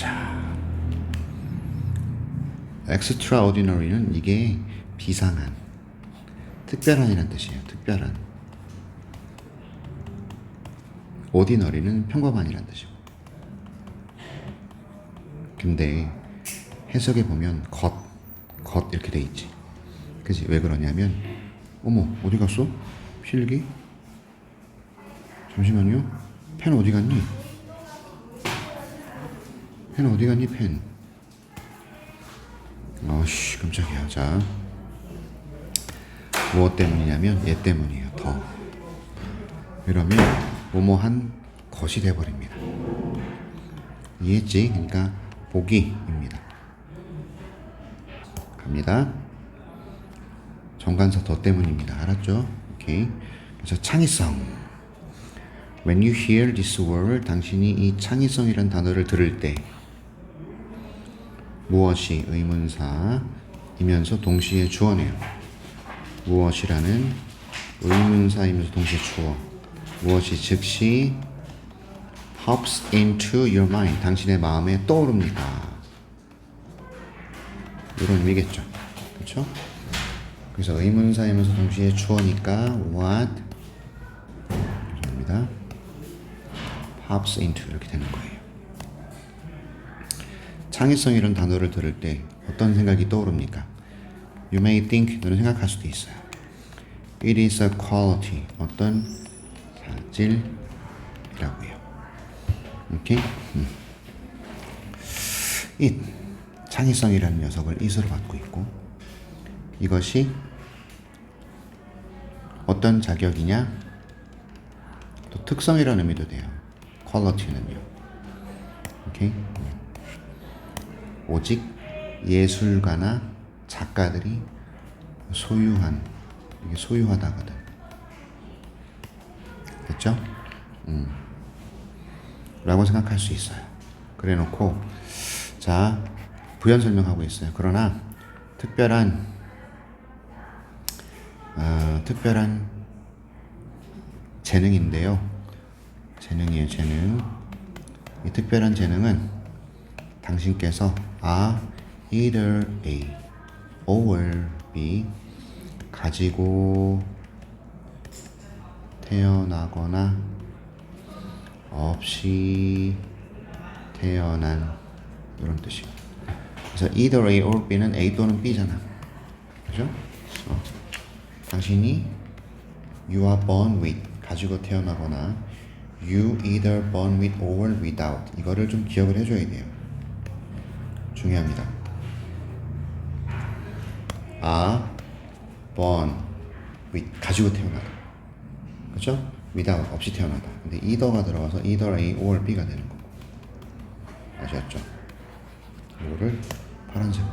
보자. extraordinary는 이게 비상한, 특별한이란 뜻이에요. 특별한. ordinary는 평범한이란 뜻이고. 근데 해석에 보면 것 이렇게 돼 있지. 그치? 왜 그러냐면, 어머, 어디 갔어? 필기? 잠시만요. 펜 어디 갔니? 펜 어디 갔니, 펜? 아씨, 깜짝이야. 자, 무엇 때문이냐면, 얘 때문이에요. 더. 이러면, 뭐뭐한 것이 돼버립니다. 이해했지? 그러니까, 보기입니다. 갑니다. 정관사 더 때문입니다. 알았죠? 오케이. 그래서 창의성. When you hear this word, 당신이 이 창의성이란 단어를 들을 때 무엇이 의문사이면서 동시에 주어네요. 무엇이라는 의문사이면서 동시에 주어. 무엇이 즉시 pops into your mind, 당신의 마음에 떠오릅니다. 이런 의미겠죠. 그렇죠? 그래서 의문사이면서 동시에 주어니까 what 죄송합니다. pops into 이렇게 되는 거예요. 창의성이라는 단어를 들을 때 어떤 생각이 떠오릅니까? You may think, 너는 생각할 수도 있어요. It is a quality, 어떤 자질이라고요. 오케이? It, 창의성이라는 녀석을 it으로 갖고 있고, 이것이 어떤 자격이냐? 또 특성이라는 의미도 돼요. quality는요. 오케이? 오직 예술가나 작가들이 소유한, 이게 소유하다거든. 됐죠? 라고 생각할 수 있어요. 그래 놓고, 자, 부연 설명하고 있어요. 그러나, 특별한 재능인데요. 재능이에요, 재능. 이 특별한 재능은 당신께서 either A or B 가지고 태어나거나 없이 태어난 이런 뜻이에요. 그래서 either A or B는 A 또는 B잖아. 그죠? 당신이 you are born with 가지고 태어나거나 you either born with or without 이거를 좀 기억을 해줘야 돼요. 중요합니다. born with 가지고 태어나다. 그렇죠? without 없이 태어나다. 근데 either가 들어가서 either A or B가 되는 거고. 아셨죠? 이거를 파란색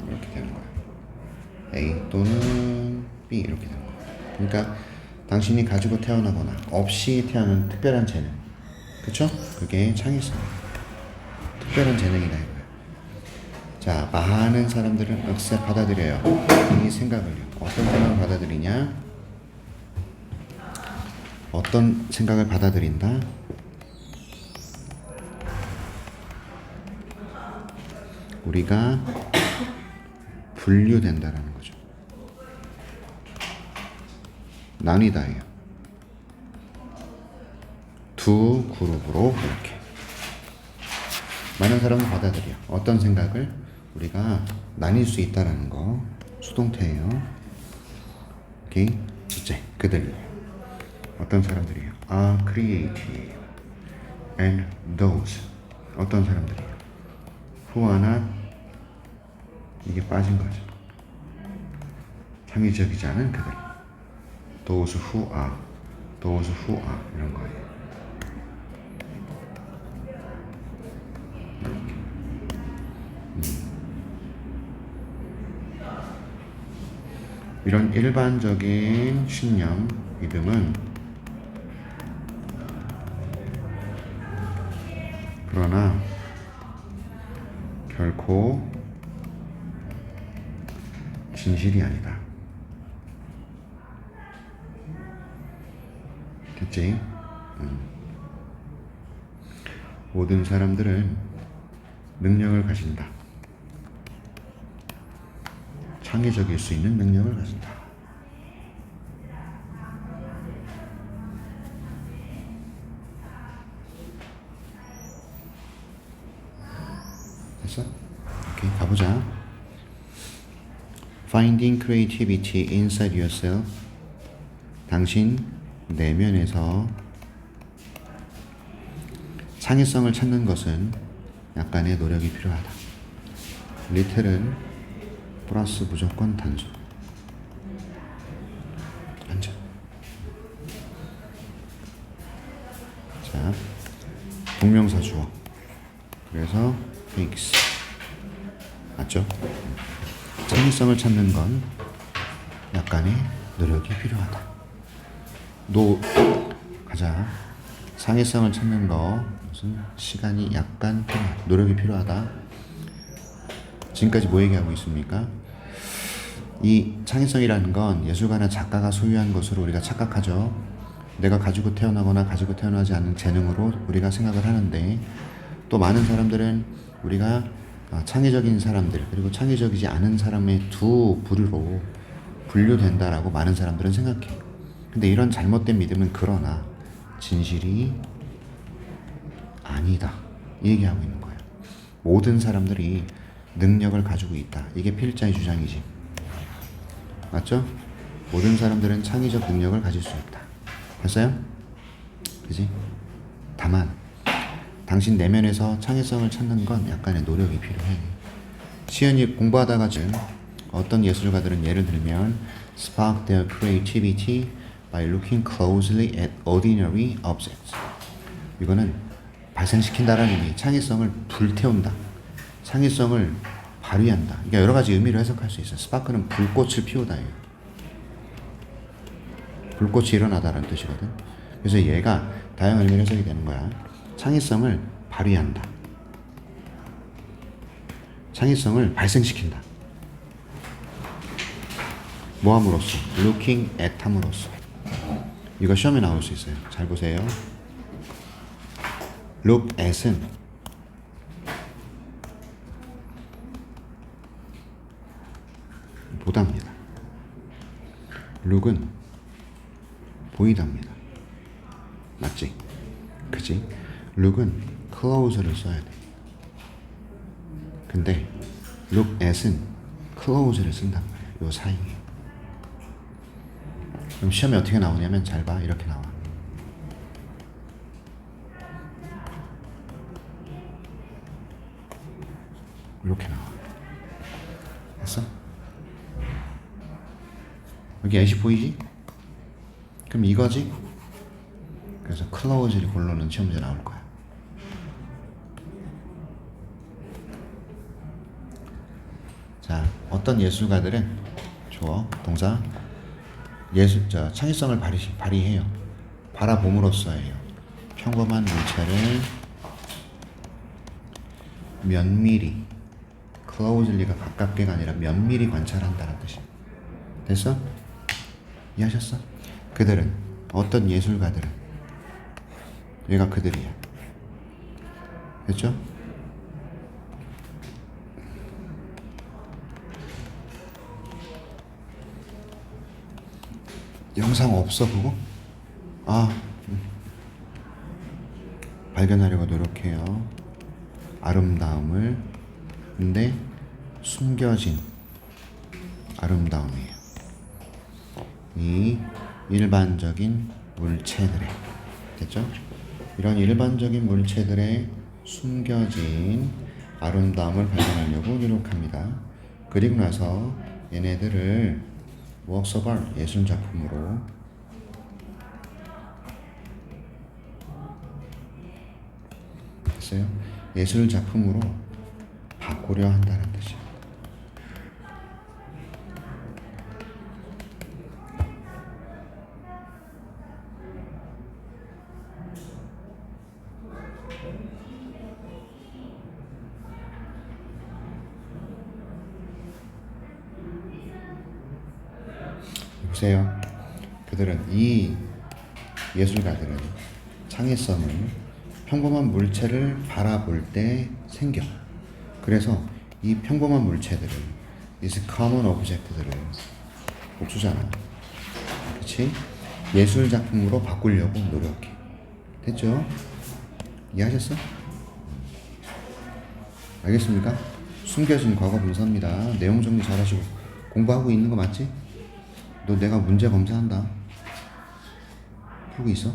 이렇게 되는 거예요. A 또는 B 이렇게 되는 거예요. 그러니까 당신이 가지고 태어나거나 없이 태어난 특별한 재능, 그쵸? 그게 창의성, 특별한 재능이다 이거예요. 자, 많은 사람들은 억세 받아들여요. 이 생각을요. 어떤 생각을 받아들이냐? 어떤 생각을 받아들인다? 우리가 분류된다라는 거죠. 나뉘다예요. 두 그룹으로 이렇게. 많은 사람은 받아들여. 어떤 생각을 우리가 나뉠 수 있다라는 거. 수동태예요. 오케이? 둘째, 그들이에요. 어떤 사람들이에요? are creative and those. 어떤 사람들이에요? who are not. 이게 빠진 거죠. 창의적이지 않은 그들. those who are, those who are 이런 거예요. 이렇게. 이런 일반적인 신념, 믿음은 그러나 결코 진실이 아니다. 됐지? 모든 사람들은 능력을 가진다. 창의적일 수 있는 능력을 가진다. 됐어? 오케이, 가보자. Finding creativity inside yourself. 당신 내면에서 창의성을 찾는 것은 약간의 노력이 필요하다. 리틀은 플러스 무조건 단수. 앉아. 자, 동명사 주어. 그래서 takes. 맞죠? 창의성을 찾는 건 약간의 노력이 필요하다. 가자. 창의성을 찾는 거 무슨 시간이 약간 필요하다. 노력이 필요하다. 지금까지 뭐 얘기하고 있습니까? 이 창의성이라는 건 예술가나 작가가 소유한 것으로 우리가 착각하죠. 내가 가지고 태어나거나 가지고 태어나지 않은 재능으로 우리가 생각을 하는데, 또 많은 사람들은 우리가 창의적인 사람들 그리고 창의적이지 않은 사람의 두 부류로 분류된다라고 많은 사람들은 생각해요. 근데 이런 잘못된 믿음은 그러나 진실이 아니다, 이 얘기하고 있는 거예요. 모든 사람들이 능력을 가지고 있다. 이게 필자의 주장이지. 맞죠? 모든 사람들은 창의적 능력을 가질 수 있다. 됐어요? 그지? 다만 당신 내면에서 창의성을 찾는 건 약간의 노력이 필요해. 시연이 공부하다가 어떤 예술가들은 예를 들면 spark their creativity by looking closely at ordinary objects. 이거는 발생시킨다라는 의미, 창의성을 불태운다, 창의성을 발휘한다. 그러니까 여러 가지 의미로 해석할 수 있어요. 스파크는 불꽃을 피우다예요. 불꽃이 일어나다라는 뜻이거든. 그래서 얘가 다양한 의미로 해석이 되는 거야. 창의성을 발휘한다, 창의성을 발생시킨다. 뭐 함으로써? looking at 함으로써. 이거 시험에 나올 수 있어요. 잘 보세요. look at은 보답니다. look은 보이답니다. 맞지? 그지? look은 close를 써야 돼. 근데 look at은 close를 쓴단 말이야. 요 사이에. 그럼 시험에 어떻게 나오냐면 잘 봐. 이렇게 나와. 이렇게 나와. 됐어? 여기 애시 보이지? 그럼 이거지? 그래서 close를 고르는 시험 문제 나올 거야. 자, 어떤 예술가들은 주어, 동사, 창의성을 발휘해요. 바라봄으로써 해요. 평범한 물체를 면밀히, closely가 가깝게가 아니라 면밀히 관찰한다는 뜻이에요. 됐어? 이해하셨어? 그들은, 어떤 예술가들은, 얘가 그들이야. 됐죠? 영상 없어 그거? 발견하려고 노력해요. 아름다움을. 근데 숨겨진 아름다움이에요. 이 일반적인 물체들의, 됐죠? 이런 일반적인 물체들의 숨겨진 아름다움을 발견하려고 노력합니다. 그리고 나서 얘네들을 works of art, 예술작품으로 됐어요? 예술작품으로 바꾸려 한다는 뜻이에요. 보세요. 그들은, 이 예술가들은 창의성을 평범한 물체를 바라볼 때 생겨. 그래서 이 평범한 물체들을, these common object들을 복수잖아. 그치? 예술 작품으로 바꾸려고 노력해. 됐죠? 이해하셨어? 알겠습니까? 숨겨진 과거 분사입니다. 내용 정리 잘하시고 공부하고 있는 거 맞지? 너 내가 문제 검사한다. 풀고 있어?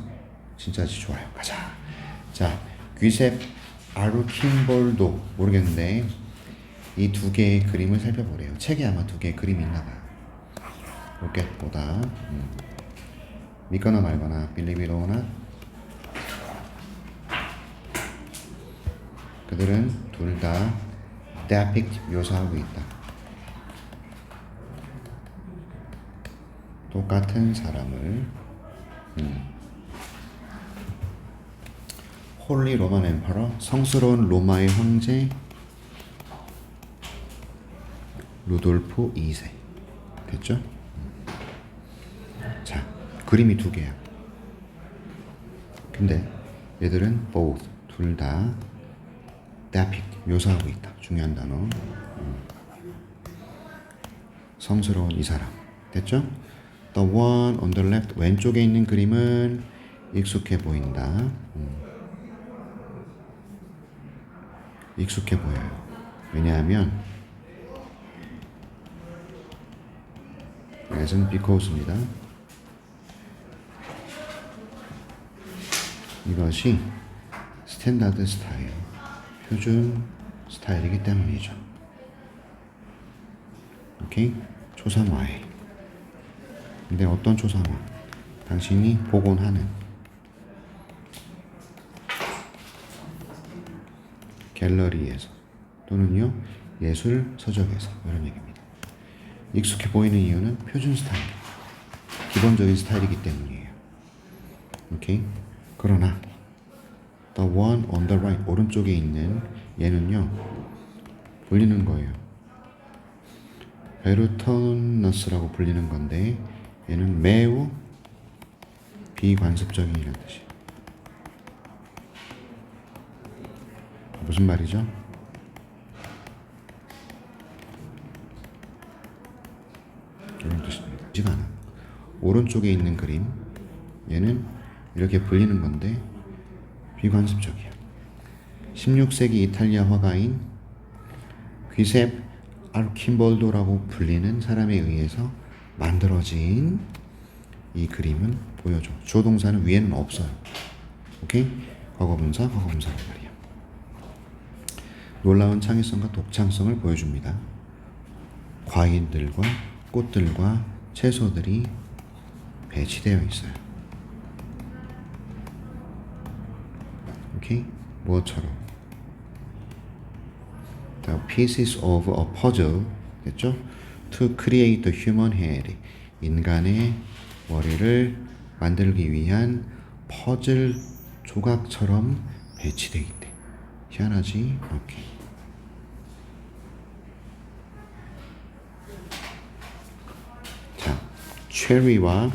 진짜 아주 좋아요. 가자. 자, 귀셉 아르킴볼도 모르겠는데 이 두 개의 그림을 살펴보래요. 책에 아마 두 개의 그림이 있나 봐요. 이렇게 보다 믿거나 말거나 believe it or not, 그들은 둘 다 depict 묘사하고 있다. 똑같은 사람을 홀리 로만 엠퍼러, 성스러운 로마의 황제 루돌프 2세. 됐죠? 자, 그림이 두 개야. 근데 얘들은 both, 둘 다 depict, 묘사하고 있다. 중요한 단어. 성스러운 이 사람. 됐죠? The one on the left, 왼쪽에 있는 그림은 익숙해 보인다. 익숙해 보여요. 왜냐하면 as은 because입니다. 이것이 스탠다드 스타일, 표준 스타일이기 때문이죠. 오케이? 초상화에. 근데 어떤 초상화? 당신이 복원하는 갤러리에서 또는요 예술 서적에서, 이런 얘기입니다. 익숙해 보이는 이유는 표준 스타일, 기본적인 스타일이기 때문이에요. 오케이? 그러나 the one on the right, 오른쪽에 있는 얘는요 불리는 거예요. 베르터너스라고 불리는 건데 얘는 매우 비관습적인이라는 뜻이에요. 무슨 말이죠? 이런 뜻입니다. 지가 오른쪽에 있는 그림, 얘는 이렇게 불리는 건데 비관습적이야. 16세기 이탈리아 화가인 귀셉 아르킴볼도라고 불리는 사람에 의해서 만들어진 이 그림은 보여줘. 주어 동사는 위에는 없어요. 오케이? 과거분사, 과거분사란 말이야. 놀라운 창의성과 독창성을 보여줍니다. 과일들과 꽃들과 채소들이 배치되어 있어요. 오케이? 무엇처럼? The pieces of a puzzle, 됐죠? To create the human head, 인간의 머리를 만들기 위한 퍼즐 조각처럼 배치되어 있대. 희한하지? 오케이. 자, 체리와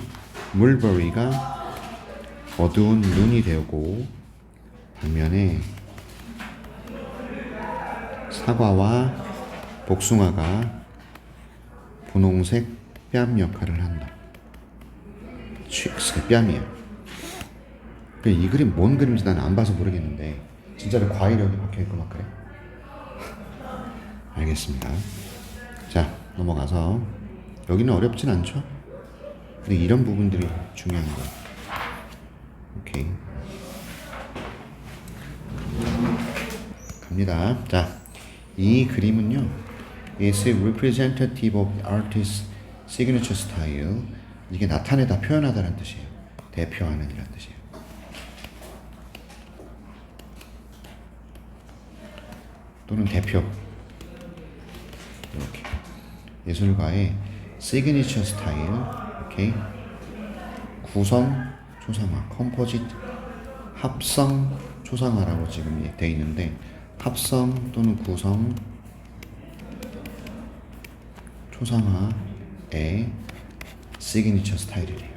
물버리가 어두운 눈이 되고 반면에 사과와 복숭아가 분홍색 뺨 역할을 한다. 뺨이야. 이 그림 뭔 그림인지 나는 안 봐서 모르겠는데 진짜로 과일이 여기 박혀있고 막 그래. 알겠습니다. 자, 넘어가서 여기는 어렵진 않죠? 근데 이런 부분들이 중요한 거야. 오케이. 갑니다. 자, 이 그림은요, is representative of the artist's signature style. 이게 나타내다, 표현하다라는 뜻이에요. 대표하는 이란 뜻이에요. 또는 대표. 이렇게 예술가의 signature style. 오케이. 구성 초상화, 컴포짓 합성 초상화라고 지금 되어 있는데, 합성 또는 구성 초상화의 시그니처 스타일이래요.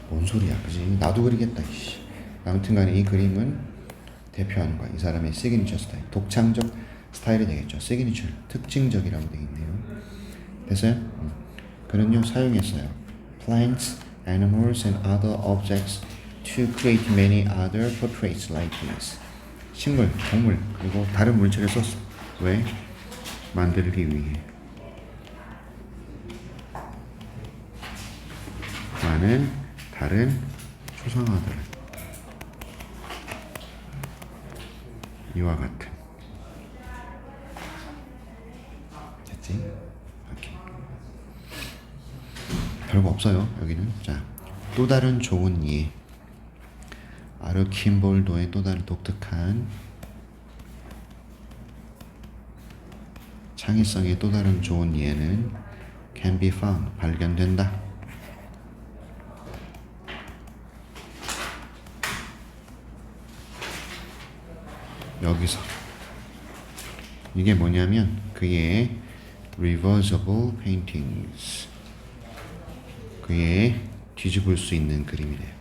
뭔 소리야, 그지? 나도 그리겠다, 이씨. 아무튼간에 이 그림은 대표하는 거야. 이 사람의 시그니처 스타일, 독창적 스타일이 되겠죠. signature, 특징적이라고 되어 있네요. 됐어요? 그는요 사용했어요. plants, animals and other objects to create many other portraits likeness. 식물, 동물, 그리고 다른 물체를 썼어. 왜? 만들기 위해. 많은 다른 초상화들을 이와 같은. 됐지? 오케이. 별거 없어요 여기는. 자, 또 다른 좋은 예. 아르킴볼도의 또 다른 독특한 창의성의 또 다른 좋은 예는 can be found, 발견된다. 여기서 이게 뭐냐면 그의 reversible paintings, 그의 뒤집을 수 있는 그림이래요.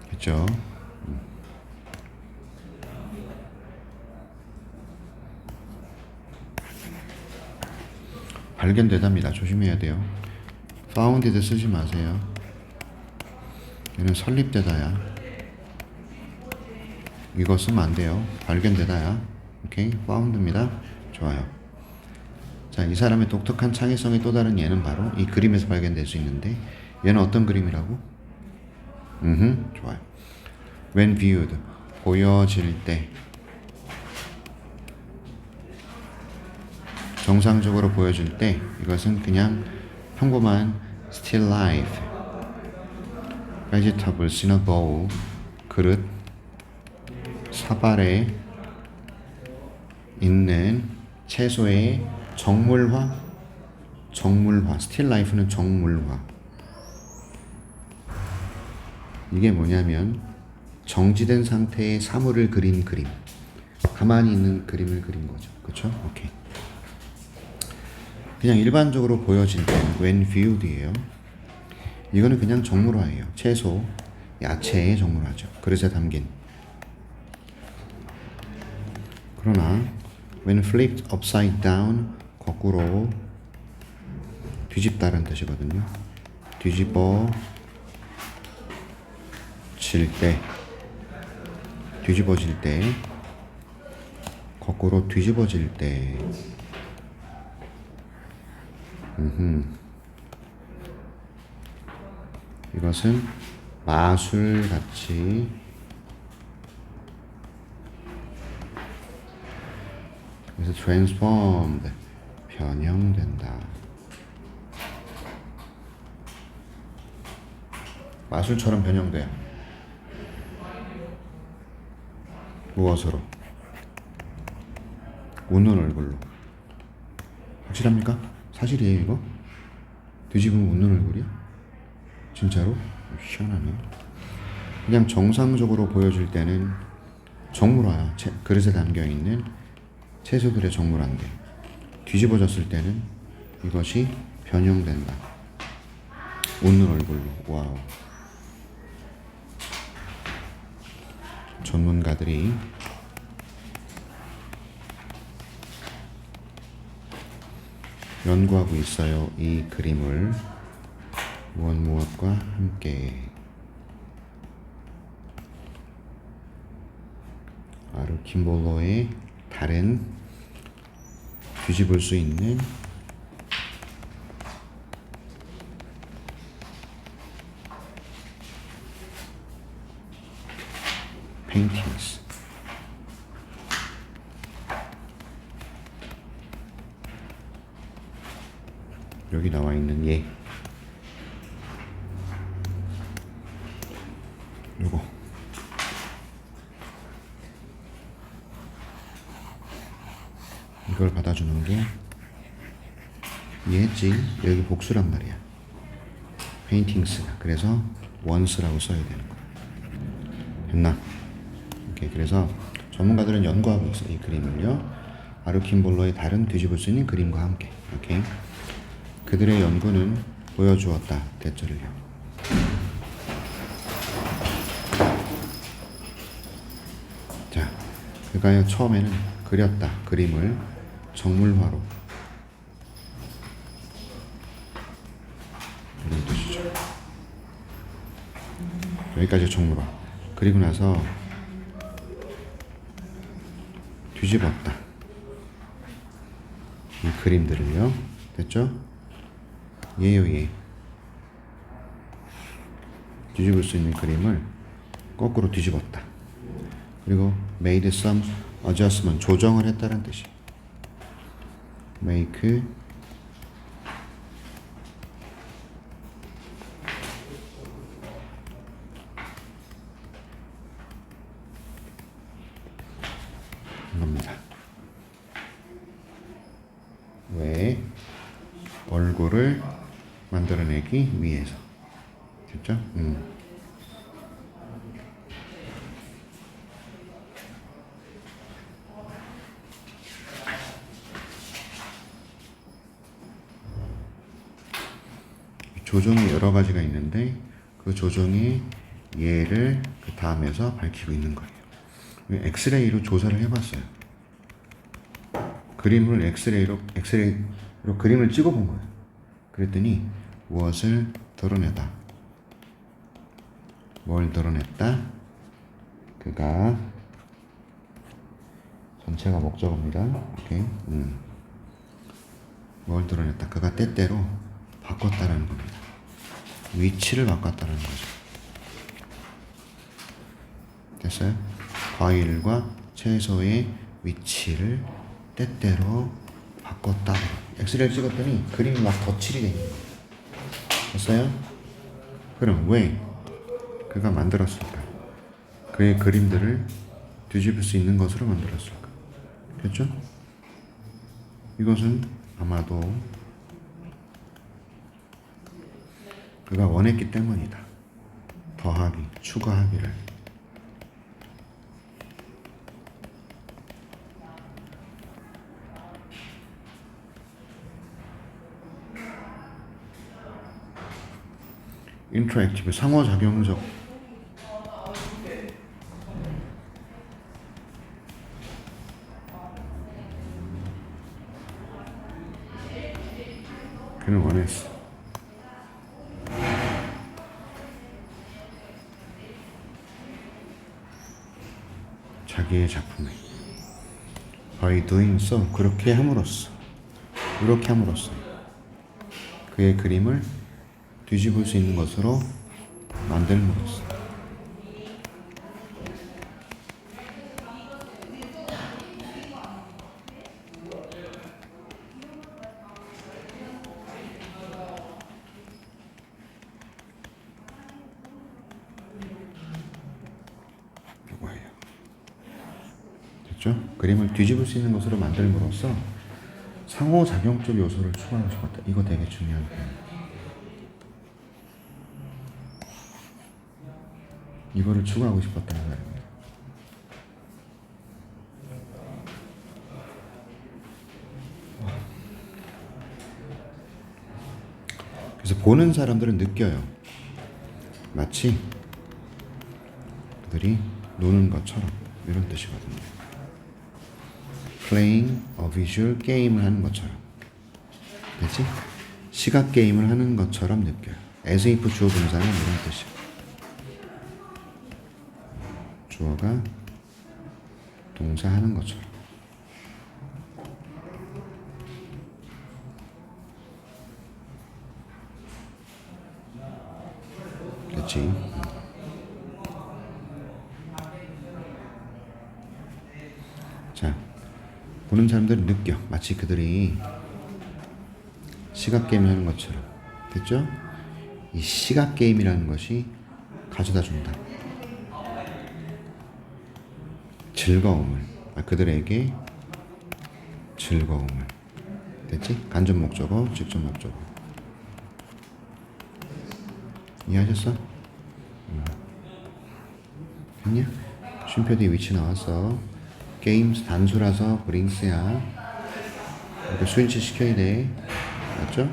그렇죠? 발견되답니다. 조심해야 돼요. founded 쓰지 마세요. 얘는 설립되다야. 이거 쓰면 안 돼요. 발견되다야. 오케이, found입니다. 좋아요. 자, 이 사람의 독특한 창의성의 또 다른 예는 바로 이 그림에서 발견될 수 있는데, 얘는 어떤 그림이라고? 좋아요. When viewed, 보여질 때, 정상적으로 보여질 때 이것은 그냥 평범한 still life, vegetables in a bowl, 그릇, 사발에 있는 채소의 정물화, still life는 정물화. 이게 뭐냐면 정지된 상태의 사물을 그린 그림, 가만히 있는 그림을 그린 거죠. 그렇죠? 오케이. 그냥 일반적으로 보여질 때는 when viewed이에요. 이거는 그냥 정물화예요. 채소, 야채의 정물화죠. 그릇에 담긴. 그러나 when flipped upside down, 거꾸로 뒤집다는 뜻이거든요. 뒤집어질 때, 뒤집어질 때, 거꾸로 뒤집어질 때, 이것은 마술같이 그래서 transformed, 변형된다. 마술처럼 변형돼요. 무엇으로? 웃는 얼굴로. 확실합니까? 사실이에요 이거? 뒤집으면 웃는 얼굴이야? 진짜로? 희한하네. 그냥 정상적으로 보여줄 때는 정물화야. 그릇에 담겨있는 채소들의 정물화인데, 뒤집어졌을 때는 이것이 변형된다. 웃는 얼굴로. 와우. 전문가들이 연구하고 있어요. 이 그림을 무엇과 함께. 아르킴볼로의 다른 뒤집을 수 있는 paintings. 여기 나와 있는 예. 요거. 이걸 받아주는 게 얘지. 여기 복수란 말이야. 페인팅스가. 그래서 원스라고 써야 되는 거야. 됐나? 오케이. 그래서 전문가들은 연구하고 있어. 이 그림을요. 아르킴볼로의 다른 뒤집을 수 있는 그림과 함께. 오케이. 그들의 연구는 보여주었다. 대절을요. 자, 그가요 처음에는 그렸다. 그림을 정물화로. 이런 뜻이죠. 여기까지 정물화. 그리고 나서 뒤집었다. 이 그림들을요. 됐죠? 얘요, 얘. 뒤집을 수 있는 그림을 거꾸로 뒤집었다. 그리고 made some adjustment, 조정을 했다는 뜻이. make 겁니다. 왜? 얼굴을 만들어내기 위해서. 됐죠? 조정이 여러 가지가 있는데 그 조정이 얘를 그 다음에서 밝히고 있는 거예요. 엑스레이로 조사를 해봤어요. 그림을 엑스레이로 그림을 찍어본 거예요. 그랬더니 무엇을 드러내다. 뭘 드러냈다? 그가 전체가 목적어입니다. 오케이. 뭘 드러냈다? 그가 때때로 바꿨다라는 겁니다. 위치를 바꿨다라는 거죠. 됐어요? 과일과 채소의 위치를 때때로 바꿨다. 엑스레이를 찍었더니 그림이 막 덧칠이 돼 있는 거예요. 됐어요? 그럼 왜 그가 만들었을까? 그의 그림들을 뒤집을 수 있는 것으로 만들었을까? 됐죠? 이것은 아마도 그가 원했기 때문이다. 더하기, 추가하기를. 인터랙티브, 상호작용적. 그는 원했어. 자기의 작품에 by doing so, 그렇게 함으로써, 이렇게 함으로써 그의 그림을 뒤집을 수 있는 것으로 만들므로써. 이거예요. 됐죠? 그림을 뒤집을 수 있는 것으로 만들므로써 상호작용적 요소를 추가하고 싶었다. 이거 되게 중요한 거예요. 이거를 추가하고 싶었다는 말입니다. 그래서 보는 사람들은 느껴요. 마치 그들이 노는 것처럼, 이런 뜻이거든요. Playing a visual 게임을 하는 것처럼. 그치? 시각 게임을 하는 것처럼 느껴요. as if 주어 동사는 이런 뜻이에요. 주어가 동사 하는 것처럼. 그렇지? 자, 보는 사람들은 느껴. 마치 그들이 시각 게임을 하는 것처럼. 됐죠? 이 시각 게임이라는 것이 가져다 준다. 즐거움을, 그들에게 즐거움을. 됐지? 간접 목적어, 직접 목적어. 이해하셨어? 됐냐? 쉼표 뒤에 위치 나왔어. 게임스 단수라서 브링스야. 이렇게 수인치 시켜야 돼. 맞죠?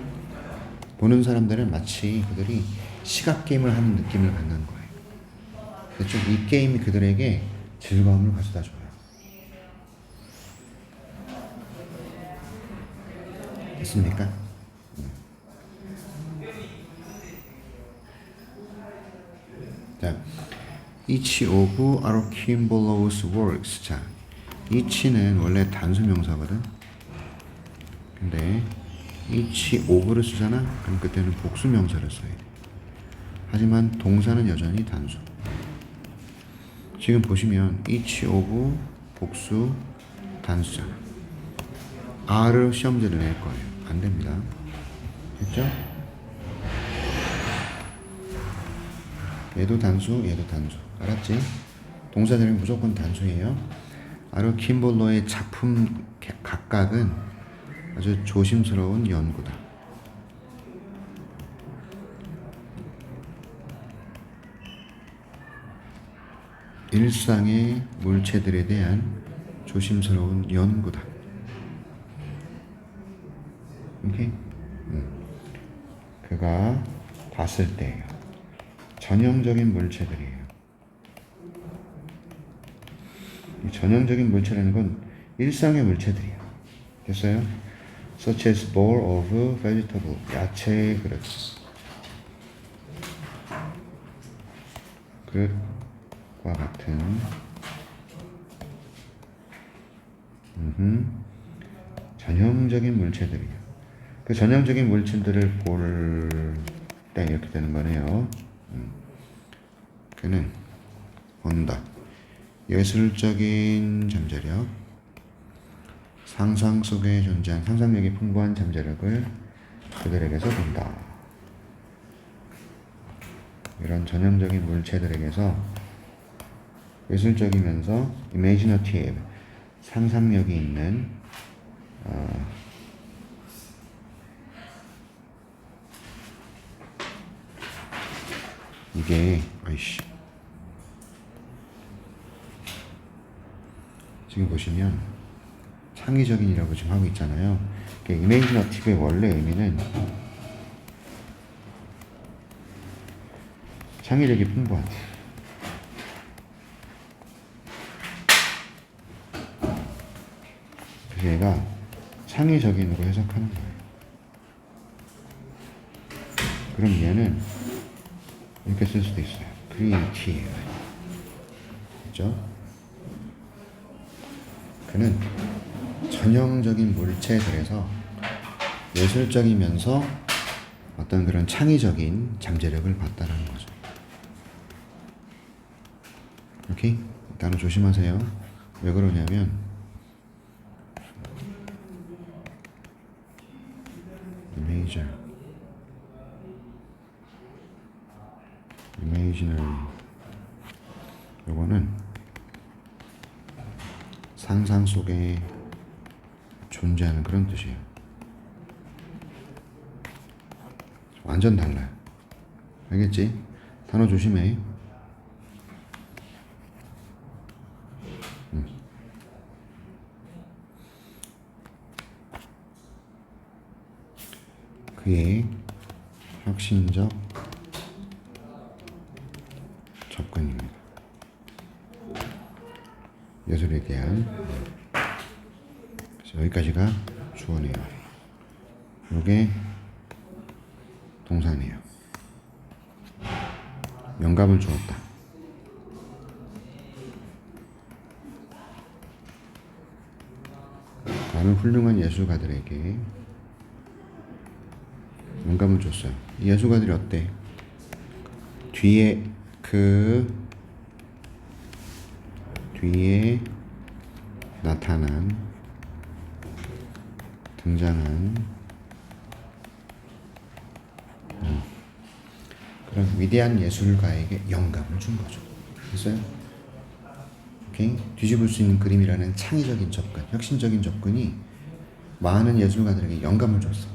보는 사람들은 마치 그들이 시각 게임을 하는 느낌을 받는 거예요. 그렇죠? 이 게임이 그들에게 즐거움을 가져다 줘요. 됐습니까? 자, each of Archimbolo's works. 자, each는 원래 단수 명사거든. 근데 each of를 쓰잖아. 그럼 그때는 복수 명사를 써야 돼. 하지만 동사는 여전히 단수. 지금 보시면 each of 복수 단수잖아. R을 시험 문제를 낼 거예요. 안 됩니다. 됐죠? 얘도 단수, 얘도 단수. 알았지? 동사들은 무조건 단수예요. 아르킴볼로의 작품 각각은 아주 조심스러운 연구다. 일상의 물체들에 대한 조심스러운 연구다. 오케이? 그가 봤을 때예요. 전형적인 물체들이에요. 이 전형적인 물체라는 건 일상의 물체들이에요. 됐어요? Such as bowl of vegetable. 야채의 그릇. 그릇과 같은 전형적인 물체들이에요. 그 전형적인 물체들을 볼 때 이렇게 되는 거네요. 그는 본다. 예술적인 잠재력, 상상 속에 존재한 상상력이 풍부한 잠재력을 그들에게서 본다. 이런 전형적인 물체들에게서 예술적이면서 imaginative, 상상력이 있는 이게 지금 보시면 창의적인이라고 지금 하고 있잖아요. imaginative의 원래 의미는 창의력이 풍부한. 그래서 얘가 창의적인으로 해석하는 거예요. 그럼 얘는 이렇게 쓸 수도 있어요. creative. 그죠? 그는 전형적인 물체들에서 예술적이면서 어떤 그런 창의적인 잠재력을 봤다라는 거죠. 오케이? 단어 조심하세요. 왜 그러냐면 imaginary 요거는 상상 속에 존재하는 그런 뜻이에요. 완전 달라요. 알겠지? 단어 조심해. 그의 혁신적 접근입니다. 예술에 대한. 그래서 여기까지가 주어네요. 요게 동사네요. 영감을 주었다. 많은 훌륭한 예술가들에게 영감을 줬어요. 이 예술가들이 어때? 뒤에 나타난 등장한 그런 위대한 예술가에게 영감을 준 거죠. 됐어요? 오케이? 뒤집을 수 있는 그림이라는 창의적인 접근, 혁신적인 접근이 많은 예술가들에게 영감을 줬어.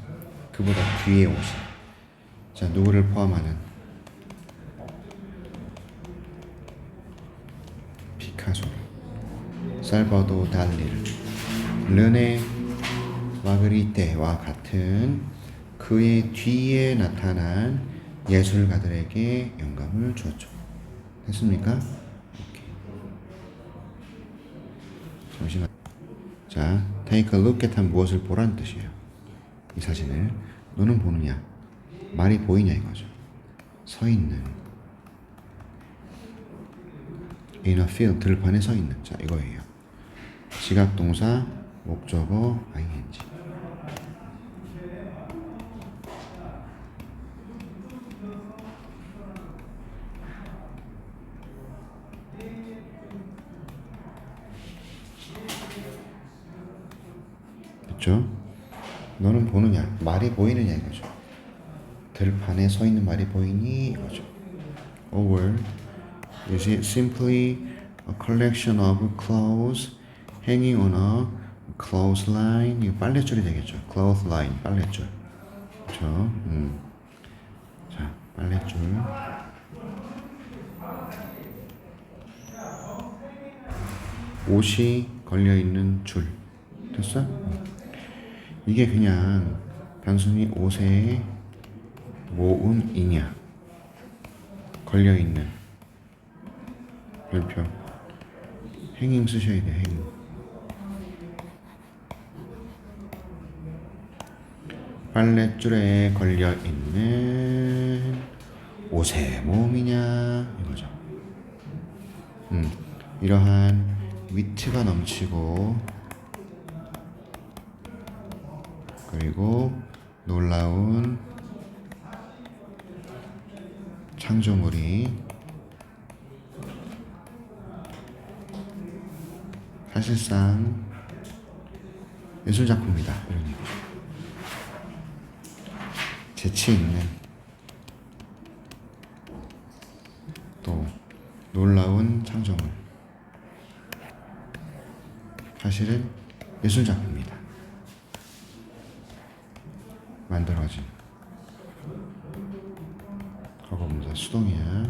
그보다 뒤에 오신. 자, 누구를 포함하는? 피카소를, 살바도 달리를, 르네 마그리테와 같은 그의 뒤에 나타난 예술가들에게 영감을 주었죠. 됐습니까? 오케이. 잠시만. 자, take a look at 한 무엇을 보라는 뜻이에요. 이 사진을 너는 보느냐? 말이 보이냐 이거죠. 서 있는 in a field 들판에 서 있는 자 이거예요. 지각 동사 목적어 ing. 그렇죠? 너는 보느냐? 말이 보이느냐 이거죠. 들판에 서 있는 말이 보이니 이거죠. Or is it simply a collection of clothes hanging on a clothesline? 이거 빨랫줄이 되겠죠. clothesline 빨랫줄. 그렇죠? 자, 빨랫줄. 옷이 걸려 있는 줄. 됐어? 이게 그냥 단순히 옷의 모음이냐? 걸려 있는 별표. 행잉 쓰셔야 돼. 행잉. 빨랫줄에 걸려 있는 옷의 모음이냐 이거죠. 이러한 위트가 넘치고 그리고 놀라운 창조물이 사실상 예술작품이다 이런 얘기죠. 재치 있는 또 놀라운 창조물 사실은 예술작품이다. 만들어진 과거분사 수동이야.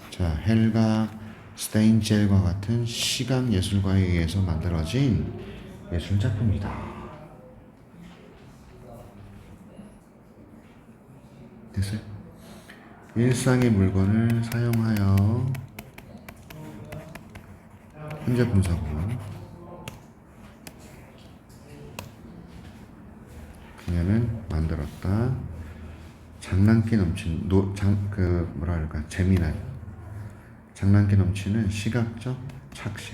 자, 헬가 스테인젤과 같은 시각 예술가에 의해서 만들어진 예술작품이다. 됐어요? 일상의 물건을 사용하여 현재 분사구 그녀는 만들었다. 장난기 넘치는 뭐라 그럴까 재미난 장난기 넘치는 시각적 착시.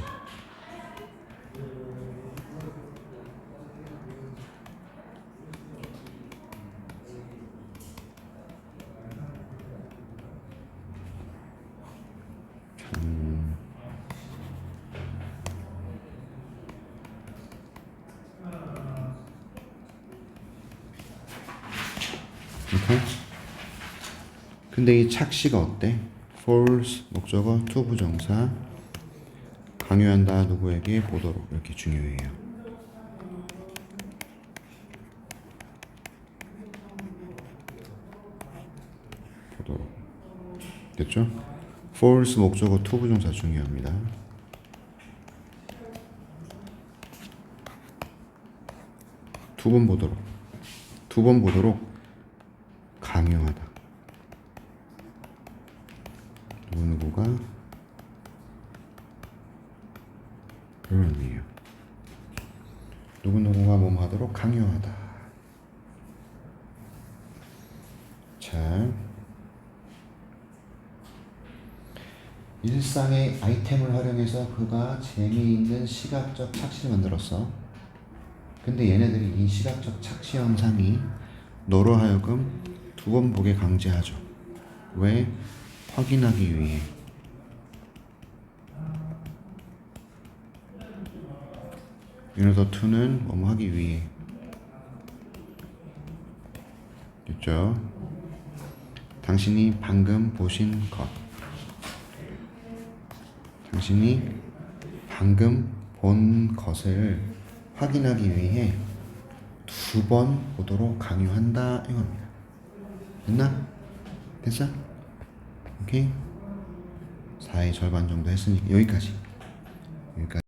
오케이? 근데 이 착시가 어때? force 목적어 to 부정사 강요한다 누구에게 보도록 이렇게 중요해요. 보도록 됐죠? force 목적어 to 부정사 중요합니다. 두 번 보도록 강요하다. 누구누구가 그런 의미예요. 누구누구가 몸 하도록 강요하다. 자, 일상의 아이템을 활용해서 그가 재미있는 시각적 착시를 만들었어. 근데 얘네들이 이 시각적 착시 현상이 너로 하여금 두 번 보게 강제하죠. 왜? 확인하기 위해. 인어더 투는 뭐뭐 하기 위해. 됐죠? 당신이 방금 보신 것. 당신이 방금 본 것을 확인하기 위해 두 번 보도록 강요한다 이겁니다. 됐나? 됐어? 오케이? 4의 절반 정도 했으니까 여기까지.